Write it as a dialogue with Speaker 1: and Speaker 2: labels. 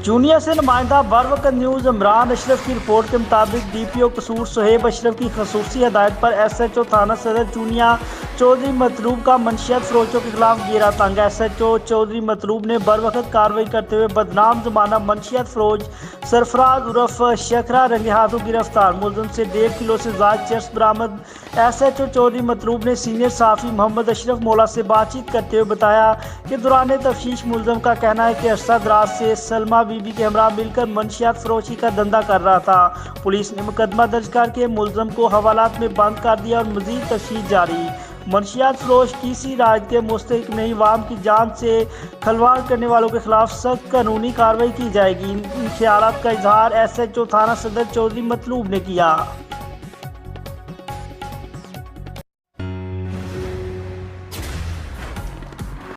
Speaker 1: Junior से नुमाइंदा बरवकत news Imran Ashraf की रिपोर्ट के मुताबिक डीपीओ कसूर सुहेब अशरफ की खसूसी हदायत पर एसएचओ थाना सदर चूनिया चौधरी मतलूब का मंशियात फरोशों के खिलाफ घेरा तंग। एसएचओ चौधरी मतलूब ने बरवकत कार्रवाई करते हुए बदनाम जमाना मंशियात फरोज सरफराज उर्फ शखरा रंगे हाथों गिरफ्तार। मुलजम से 1.5 किलो से ज़्यादा चर्स बरामद। एसएचओ चौधरी मतलूब ने सीनियर साफ़ी मोहम्मद अशरफ मौला से बातचीत करते हुए बताया कि दौरान तफ्तीश मुलजम का कहना है कि अरसा दराज से सलमा बीबी के हमरा मिलकर मंशियात फरोशी का धंधा कर रहा था। पुलिस ने मुकदमा दर्ज करके मुलजम को हवालात में बंद कर दिया और मजीद तफ्तीश जारी। मंशियात फरोश किसी राज्य के मुस्तहिक नहीं, वाम की जान से खलवाड़ करने वालों के खिलाफ सख्त कानूनी कार्रवाई की जाएगी। इन ख्यालात का इजहार एसएचओ थाना सदर चौधरी मतलूब ने किया।